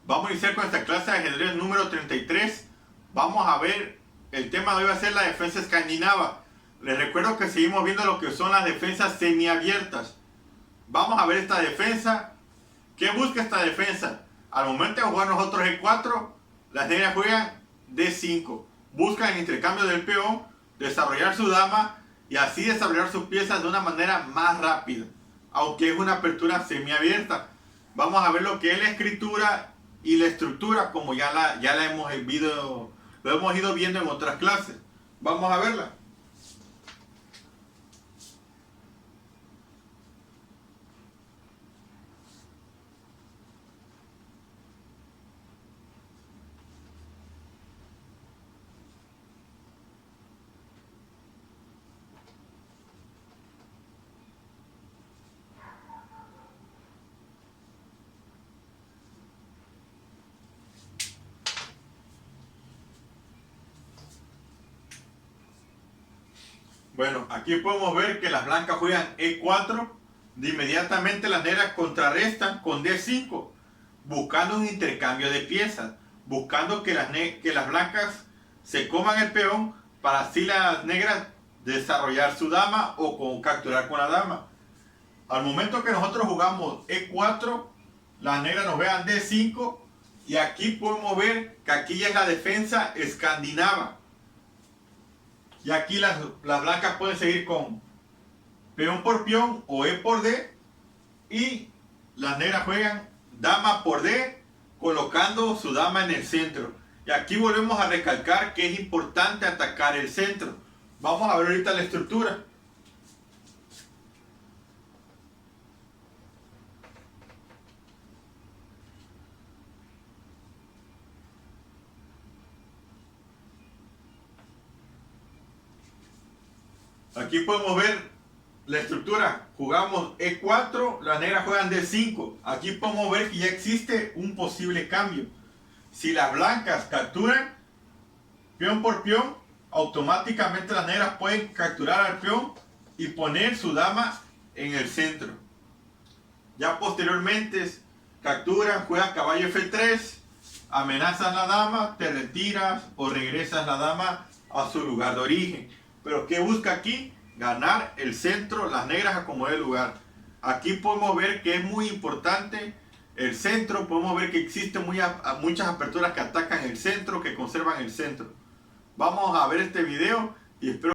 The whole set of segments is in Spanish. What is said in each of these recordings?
Vamos a iniciar con esta clase de ajedrez número 33. Vamos a ver, el tema de hoy va a ser la defensa escandinava. Les recuerdo que seguimos viendo lo que son las defensas semiabiertas. Vamos a ver esta defensa. ¿Qué busca esta defensa? Al momento de jugar nosotros E4, las negras juegan D5. Buscan el intercambio del peón, desarrollar su dama y así desarrollar sus piezas de una manera más rápida. Aunque es una apertura semiabierta. Vamos a ver lo que es la escritura y la estructura, como ya la hemos ido viendo en otras clases. Vamos a verla. Bueno, aquí podemos ver que las blancas juegan E4. De inmediatamente las negras contrarrestan con D5, buscando un intercambio de piezas, buscando que las blancas se coman el peón para así las negras desarrollar su dama o capturar con la dama. Al momento que nosotros jugamos E4, las negras nos vean D5 y aquí podemos ver que aquí ya es la defensa escandinava. Y aquí las blancas pueden seguir con peón por peón o E por D. Y las negras juegan dama por D, colocando su dama en el centro. Y aquí volvemos a recalcar que es importante atacar el centro. Vamos a ver ahorita la estructura. Aquí podemos ver la estructura. Jugamos E4, las negras juegan D5. Aquí podemos ver que ya existe un posible cambio. Si las blancas capturan peón por peón, automáticamente las negras pueden capturar al peón y poner su dama en el centro. Ya posteriormente capturan, juegas caballo F3, amenazas la dama, te retiras o regresas la dama a su lugar de origen. Pero ¿qué busca aquí? Ganar el centro, las negras acomodar el lugar. Aquí podemos ver que es muy importante el centro. Podemos ver que existen muchas aperturas que atacan el centro, que conservan el centro. Vamos a ver este video y espero.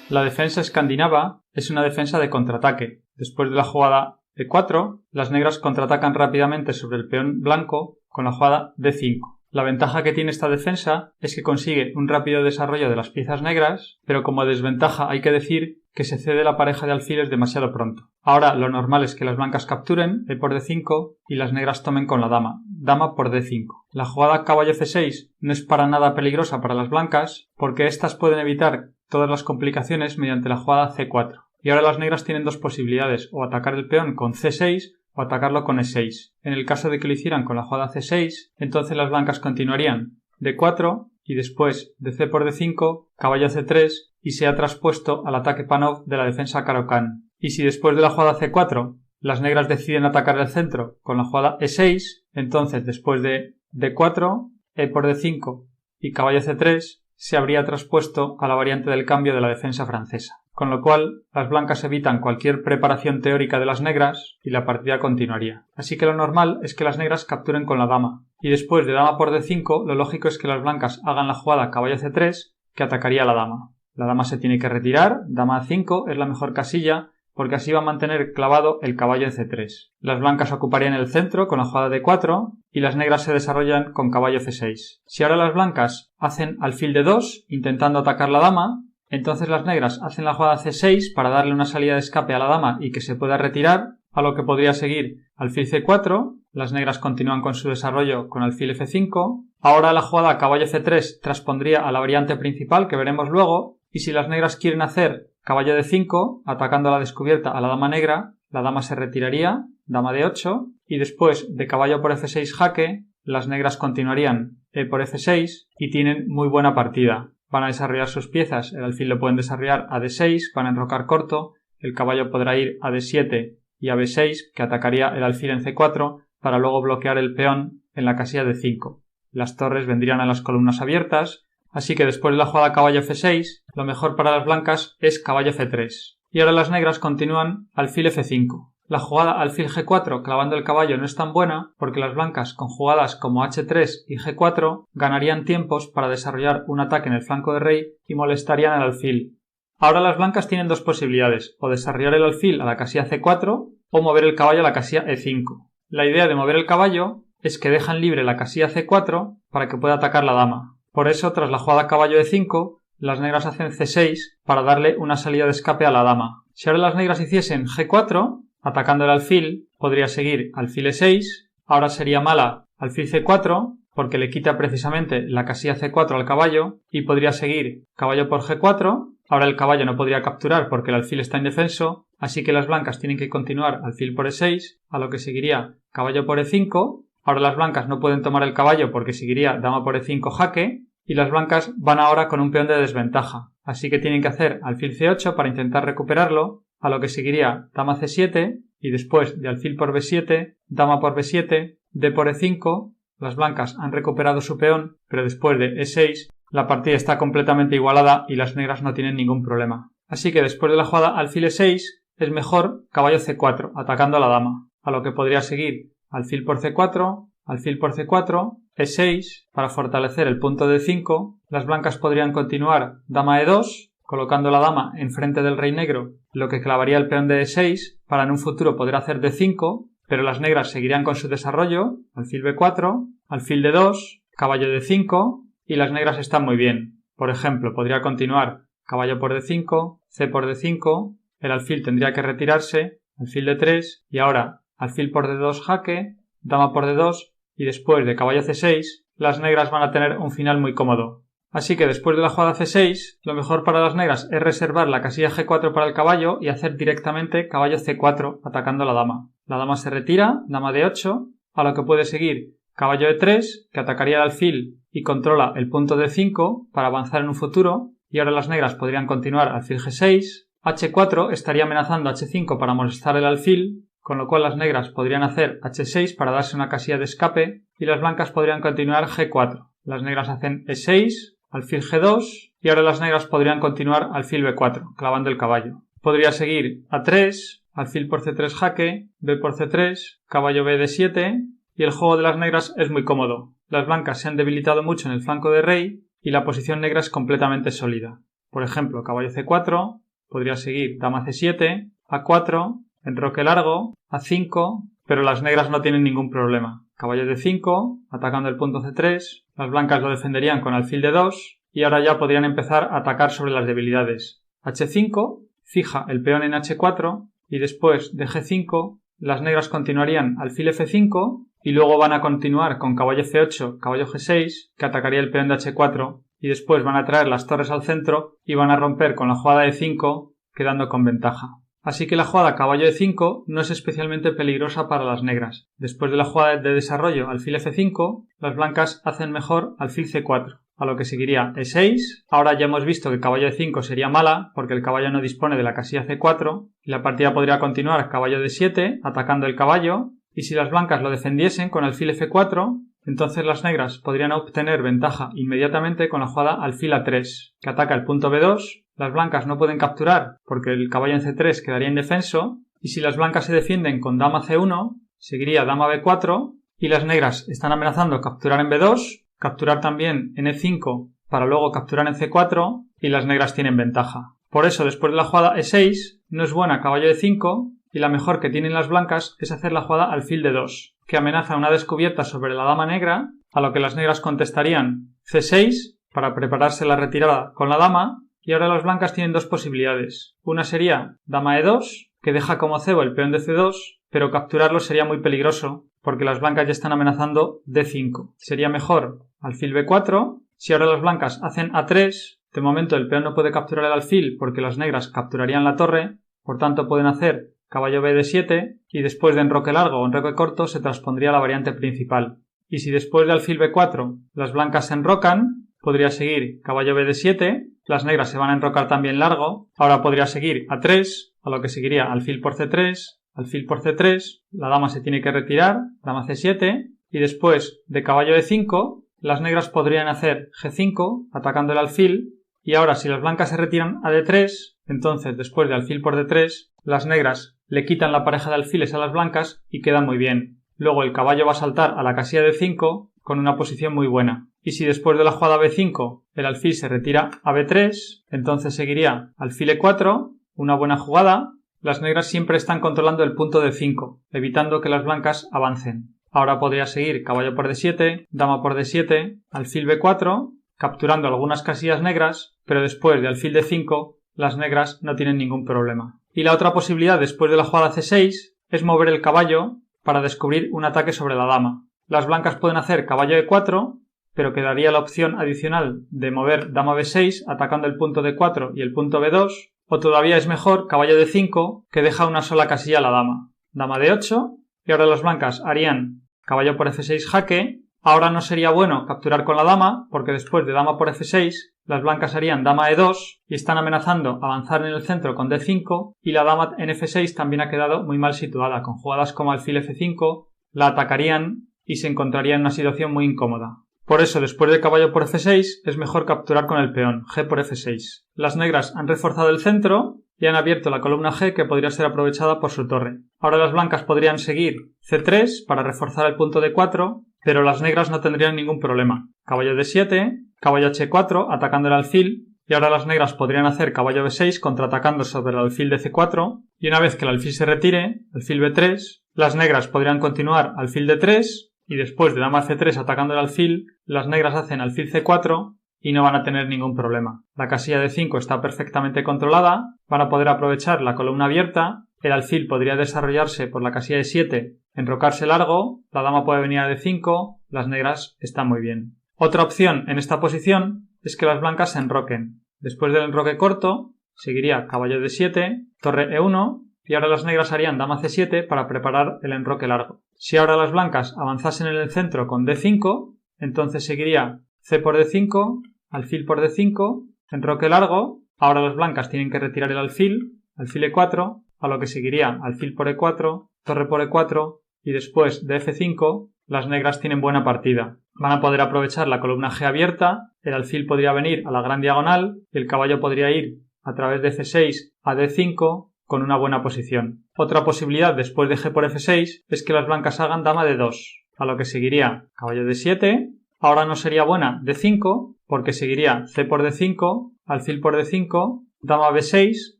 La defensa escandinava es una defensa de contraataque. Después de la jugada E4, las negras contraatacan rápidamente sobre el peón blanco con la jugada D5. La ventaja que tiene esta defensa es que consigue un rápido desarrollo de las piezas negras, pero como desventaja hay que decir que se cede la pareja de alfiles demasiado pronto. Ahora lo normal es que las blancas capturen E por D5 y las negras tomen con la dama por D5. La jugada caballo C6 no es para nada peligrosa para las blancas porque éstas pueden evitar todas las complicaciones mediante la jugada C4. Y ahora las negras tienen dos posibilidades, o atacar el peón con C6 o atacarlo con E6. En el caso de que lo hicieran con la jugada C6, entonces las blancas continuarían D4 y después de C por D5, caballo C3 y se ha traspuesto al ataque Panov de la defensa Caro-Kann. Y si después de la jugada C4 las negras deciden atacar el centro con la jugada E6, entonces después de D4, E por D5 y caballo C3 se habría traspuesto a la variante del cambio de la defensa francesa. Con lo cual, las blancas evitan cualquier preparación teórica de las negras y la partida continuaría. Así que lo normal es que las negras capturen con la dama. Y después de dama por D5, lo lógico es que las blancas hagan la jugada caballo C3, que atacaría a la dama. La dama se tiene que retirar, dama A5 es la mejor casilla, porque así va a mantener clavado el caballo en C3. Las blancas ocuparían el centro con la jugada D4 y las negras se desarrollan con caballo C6. Si ahora las blancas hacen alfil D2 intentando atacar la dama, entonces las negras hacen la jugada C6 para darle una salida de escape a la dama y que se pueda retirar, a lo que podría seguir alfil C4, las negras continúan con su desarrollo con alfil F5, ahora la jugada caballo C3 transpondría a la variante principal que veremos luego, y si las negras quieren hacer caballo D5, atacando a la descubierta a la dama negra, la dama se retiraría, dama D8, y después de caballo por F6 jaque, las negras continuarían E por F6 y tienen muy buena partida. Van a desarrollar sus piezas, el alfil lo pueden desarrollar a D6, van a enrocar corto, el caballo podrá ir a D7 y a b6, que atacaría el alfil en c4 para luego bloquear el peón en la casilla de 5. Las torres vendrían a las columnas abiertas, así que después de la jugada caballo f6, lo mejor para las blancas es caballo f3. Y ahora las negras continúan alfil f5. La jugada alfil g4 clavando el caballo no es tan buena porque las blancas con jugadas como h3 y g4 ganarían tiempos para desarrollar un ataque en el flanco de rey y molestarían al alfil. Ahora las blancas tienen dos posibilidades, o desarrollar el alfil a la casilla c4 o mover el caballo a la casilla e5. La idea de mover el caballo es que dejan libre la casilla c4 para que pueda atacar la dama. Por eso, tras la jugada caballo e5, las negras hacen c6 para darle una salida de escape a la dama. Si ahora las negras hiciesen g4, atacando el alfil, podría seguir alfil e6, ahora sería mala alfil c4 porque le quita precisamente la casilla c4 al caballo y podría seguir caballo por g4, ahora el caballo no podría capturar porque el alfil está indefenso, así que las blancas tienen que continuar alfil por e6, a lo que seguiría caballo por e5, ahora las blancas no pueden tomar el caballo porque seguiría dama por e5 jaque, y las blancas van ahora con un peón de desventaja, así que tienen que hacer alfil c8 para intentar recuperarlo, a lo que seguiría dama c7 y después de alfil por b7, dama por b7, d por e5, las blancas han recuperado su peón, pero después de e6 la partida está completamente igualada y las negras no tienen ningún problema. Así que después de la jugada alfil e6 es mejor caballo c4 atacando a la dama, a lo que podría seguir alfil por c4, alfil por c4, e6 para fortalecer el punto de 5, las blancas podrían continuar dama e2, colocando la dama enfrente del rey negro, lo que clavaría el peón de e6 para en un futuro poder hacer d5, pero las negras seguirían con su desarrollo, alfil b4, alfil d2, caballo d5, y las negras están muy bien. Por ejemplo, podría continuar caballo por d5, c por d5, el alfil tendría que retirarse, alfil d3, y ahora alfil por d2 jaque, dama por d2, y después de caballo c6, las negras van a tener un final muy cómodo. Así que después de la jugada c6, lo mejor para las negras es reservar la casilla g4 para el caballo y hacer directamente caballo c4 atacando a la dama. La dama se retira, dama d8, a lo que puede seguir caballo e3, que atacaría el alfil y controla el punto d5 para avanzar en un futuro, y ahora las negras podrían continuar alfil g6, h4 estaría amenazando h5 para molestar el alfil, con lo cual las negras podrían hacer h6 para darse una casilla de escape y las blancas podrían continuar g4. Las negras hacen e6, alfil g2 y ahora las negras podrían continuar alfil b4, clavando el caballo. Podría seguir a3, alfil por c3 jaque, b por c3, caballo b d7 y el juego de las negras es muy cómodo. Las blancas se han debilitado mucho en el flanco de rey y la posición negra es completamente sólida. Por ejemplo, caballo c4, podría seguir dama c7, a4, enroque largo, a5, pero las negras no tienen ningún problema. Caballo d5, atacando el punto c3, las blancas lo defenderían con alfil d2 y ahora ya podrían empezar a atacar sobre las debilidades. h5 fija el peón en h4 y después de g5 las negras continuarían alfil f5 y luego van a continuar con caballo c8, caballo g6 que atacaría el peón de h4 y después van a traer las torres al centro y van a romper con la jugada e5 quedando con ventaja. Así que la jugada caballo e5 no es especialmente peligrosa para las negras. Después de la jugada de desarrollo alfil f5, las blancas hacen mejor alfil c4, a lo que seguiría e6. Ahora ya hemos visto que caballo e5 sería mala porque el caballo no dispone de la casilla c4 y la partida podría continuar caballo d7 atacando el caballo, y si las blancas lo defendiesen con alfil f4, entonces las negras podrían obtener ventaja inmediatamente con la jugada alfil a3, que ataca el punto b2. Las blancas no pueden capturar porque el caballo en c3 quedaría indefenso, y si las blancas se defienden con dama c1, seguiría dama b4, y las negras están amenazando capturar en b2, capturar también en e5 para luego capturar en c4, y las negras tienen ventaja. Por eso, después de la jugada e6, no es buena caballo e5, y la mejor que tienen las blancas es hacer la jugada alfil d2, que amenaza una descubierta sobre la dama negra, a lo que las negras contestarían c6 para prepararse la retirada con la dama, y ahora las blancas tienen dos posibilidades. Una sería dama e2, que deja como cebo el peón de c2, pero capturarlo sería muy peligroso, porque las blancas ya están amenazando d5. Sería mejor alfil b4. Si ahora las blancas hacen a3, de momento el peón no puede capturar el alfil porque las negras capturarían la torre, por tanto pueden hacer caballo b d7 y después de enroque largo o enroque corto se transpondría la variante principal. Y si después de alfil b4 las blancas se enrocan, podría seguir caballo b d7, las negras se van a enrocar también largo, ahora podría seguir a3, a lo que seguiría alfil por c3, alfil por C3, la dama se tiene que retirar, dama C7, y después de caballo E5, las negras podrían hacer G5 atacando el alfil, y ahora si las blancas se retiran a D3, entonces después de alfil por D3, las negras le quitan la pareja de alfiles a las blancas y quedan muy bien. Luego el caballo va a saltar a la casilla de 5 con una posición muy buena. Y si después de la jugada B5 el alfil se retira a B3, entonces seguiría alfil E4, una buena jugada. Las negras siempre están controlando el punto D5, evitando que las blancas avancen. Ahora podría seguir caballo por D7, dama por D7, alfil B4, capturando algunas casillas negras, pero después de alfil D5 las negras no tienen ningún problema. Y la otra posibilidad después de la jugada C6 es mover el caballo para descubrir un ataque sobre la dama. Las blancas pueden hacer caballo E4, pero quedaría la opción adicional de mover dama B6 atacando el punto D4 y el punto B2, o todavía es mejor caballo D5 que deja una sola casilla a la dama. Dama D8 y ahora las blancas harían caballo por F6 jaque. Ahora no sería bueno capturar con la dama porque después de dama por F6 las blancas harían dama E2 y están amenazando avanzar en el centro con D5 y la dama en F6 también ha quedado muy mal situada. Con jugadas como alfil F5 la atacarían y se encontraría en una situación muy incómoda. Por eso, después de caballo por F6, es mejor capturar con el peón, G por F6. Las negras han reforzado el centro y han abierto la columna G que podría ser aprovechada por su torre. Ahora las blancas podrían seguir C3 para reforzar el punto D4, pero las negras no tendrían ningún problema. Caballo D7, caballo H4 atacando el alfil, y ahora las negras podrían hacer caballo B6 contraatacando sobre el alfil de C4, y una vez que el alfil se retire, alfil B3, las negras podrían continuar alfil D3, y después de dama C3 atacando el alfil, las negras hacen alfil C4 y no van a tener ningún problema. La casilla de 5 está perfectamente controlada, van a poder aprovechar la columna abierta, el alfil podría desarrollarse por la casilla de 7, enrocarse largo, la dama puede venir a D5, las negras están muy bien. Otra opción en esta posición es que las blancas se enroquen. Después del enroque corto, seguiría caballo D7, torre E1, y ahora las negras harían dama C7 para preparar el enroque largo. Si ahora las blancas avanzasen en el centro con D5, entonces seguiría C por D5, alfil por D5, enroque largo, ahora las blancas tienen que retirar el alfil, alfil E4, a lo que seguiría alfil por E4, torre por E4, y después de F5, las negras tienen buena partida. Van a poder aprovechar la columna G abierta, el alfil podría venir a la gran diagonal, y el caballo podría ir a través de F6 a D5, con una buena posición. Otra posibilidad después de G por F6 es que las blancas hagan dama D2, a lo que seguiría caballo D7, ahora no sería buena D5, porque seguiría C por D5, alfil por D5, dama B6,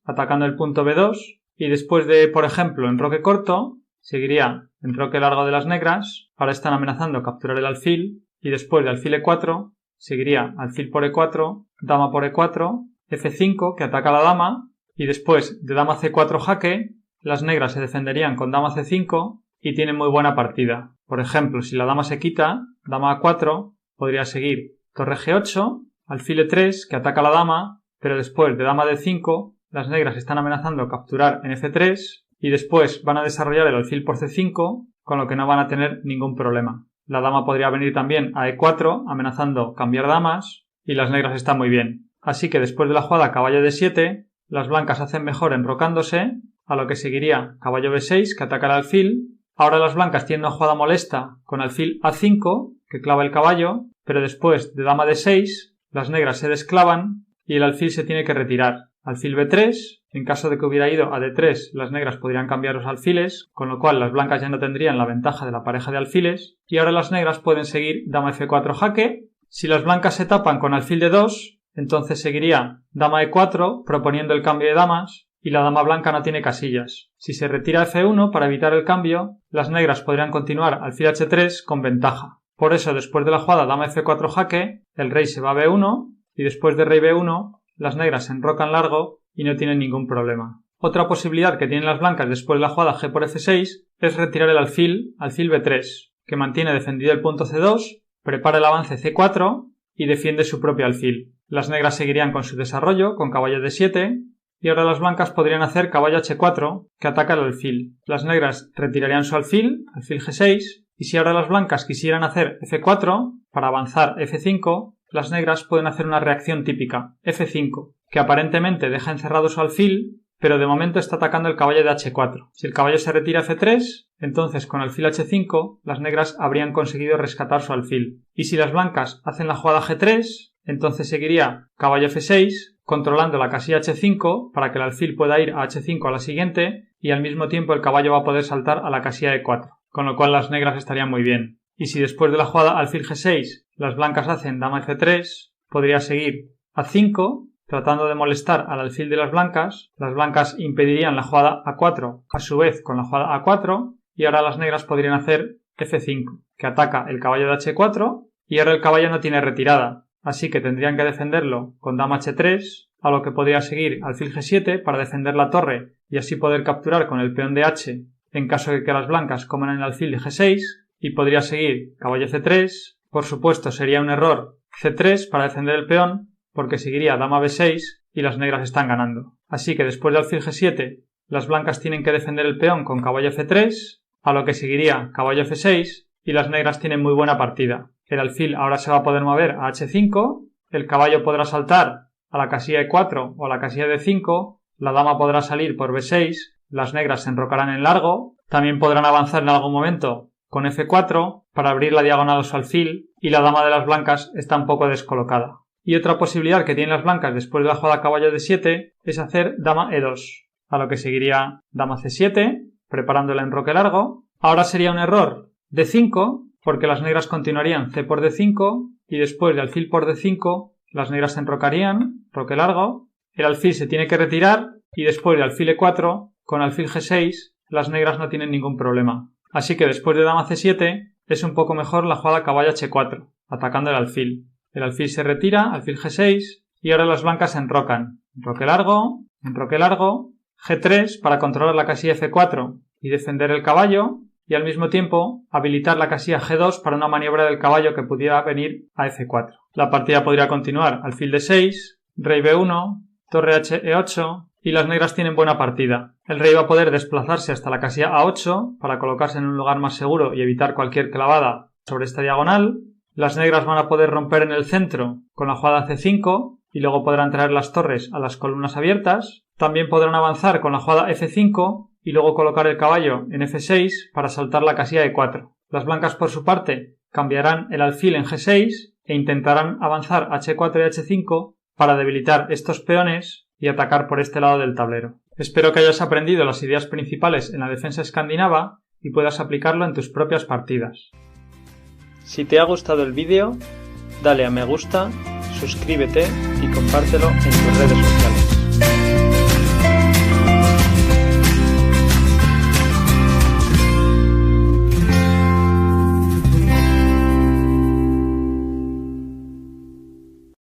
atacando el punto B2, y después de, por ejemplo, enroque corto, seguiría enroque largo de las negras, ahora están amenazando capturar el alfil, y después de alfil E4, seguiría alfil por E4, dama por E4, F5, que ataca a la dama, y después de dama C4 jaque, las negras se defenderían con dama C5 y tienen muy buena partida. Por ejemplo, si la dama se quita, dama A4, podría seguir torre G8, alfil E3 que ataca a la dama, pero después de dama D5, las negras están amenazando capturar en F3 y después van a desarrollar el alfil por C5, con lo que no van a tener ningún problema. La dama podría venir también a E4, amenazando cambiar damas, y las negras están muy bien. Así que después de la jugada caballo D7, las blancas hacen mejor enrocándose, a lo que seguiría caballo B6 que ataca el alfil. Ahora las blancas tienen una jugada molesta con alfil A5 que clava el caballo, pero después de dama D6 las negras se desclavan y el alfil se tiene que retirar. Alfil B3, en caso de que hubiera ido a D3 las negras podrían cambiar los alfiles, con lo cual las blancas ya no tendrían la ventaja de la pareja de alfiles, y ahora las negras pueden seguir dama F4 jaque. Si las blancas se tapan con alfil D2, entonces seguiría dama E4 proponiendo el cambio de damas y la dama blanca no tiene casillas. Si se retira F1 para evitar el cambio, las negras podrían continuar alfil H3 con ventaja. Por eso después de la jugada dama F4 jaque, el rey se va a B1 y después de rey B1 las negras se enrocan largo y no tienen ningún problema. Otra posibilidad que tienen las blancas después de la jugada G por F6 es retirar el alfil B3, que mantiene defendido el punto C2, prepara el avance C4 y defiende su propio alfil. Las negras seguirían con su desarrollo, con caballo D7, y ahora las blancas podrían hacer caballo H4, que ataca el alfil. Las negras retirarían su alfil G6, y si ahora las blancas quisieran hacer F4, para avanzar F5, las negras pueden hacer una reacción típica, F5, que aparentemente deja encerrado su alfil, pero de momento está atacando el caballo de h4. Si el caballo se retira a f3, entonces con alfil h5 las negras habrían conseguido rescatar su alfil. Y si las blancas hacen la jugada g3, entonces seguiría caballo f6, controlando la casilla h5 para que el alfil pueda ir a h5 a la siguiente, y al mismo tiempo el caballo va a poder saltar a la casilla e4, con lo cual las negras estarían muy bien. Y si después de la jugada alfil g6 las blancas hacen dama f3, podría seguir a5, tratando de molestar al alfil de las blancas impedirían la jugada a4, a su vez con la jugada a4, y ahora las negras podrían hacer f5, que ataca el caballo de h4, y ahora el caballo no tiene retirada, así que tendrían que defenderlo con dama h3, a lo que podría seguir alfil g7 para defender la torre y así poder capturar con el peón de h en caso de que las blancas coman el alfil de g6, y podría seguir caballo c3, por supuesto sería un error c3 para defender el peón, porque seguiría dama b6 y las negras están ganando. Así que después de alfil g7, las blancas tienen que defender el peón con caballo f3, a lo que seguiría caballo f6 y las negras tienen muy buena partida. El alfil ahora se va a poder mover a h5, el caballo podrá saltar a la casilla e4 o a la casilla d5, la dama podrá salir por b6, las negras se enrocarán en largo, también podrán avanzar en algún momento con f4 para abrir la diagonal a su alfil, y la dama de las blancas está un poco descolocada. Y otra posibilidad que tienen las blancas después de la jugada caballo d7 es hacer dama e2, a lo que seguiría dama c7, preparando el enroque largo. Ahora sería un error d5, porque las negras continuarían c por d5, y después de alfil por d5 las negras se enrocarían, roque largo, el alfil se tiene que retirar, y después de alfil e4, con alfil g6, las negras no tienen ningún problema. Así que después de dama c7 es un poco mejor la jugada caballo h4, atacando el alfil. El alfil se retira, alfil g6, y ahora las blancas se enrocan. Enroque largo, g3 para controlar la casilla f4 y defender el caballo, y al mismo tiempo habilitar la casilla g2 para una maniobra del caballo que pudiera venir a f4. La partida podría continuar alfil d6, rey b1, torre h e8, y las negras tienen buena partida. El rey va a poder desplazarse hasta la casilla a8 para colocarse en un lugar más seguro y evitar cualquier clavada sobre esta diagonal. Las negras van a poder romper en el centro con la jugada c5 y luego podrán traer las torres a las columnas abiertas. También podrán avanzar con la jugada f5 y luego colocar el caballo en f6 para saltar la casilla e4. Las blancas por su parte cambiarán el alfil en g6 e intentarán avanzar h4 y h5 para debilitar estos peones y atacar por este lado del tablero. Espero que hayas aprendido las ideas principales en la defensa escandinava y puedas aplicarlo en tus propias partidas. Si te ha gustado el vídeo, dale a me gusta, suscríbete y compártelo en tus redes sociales.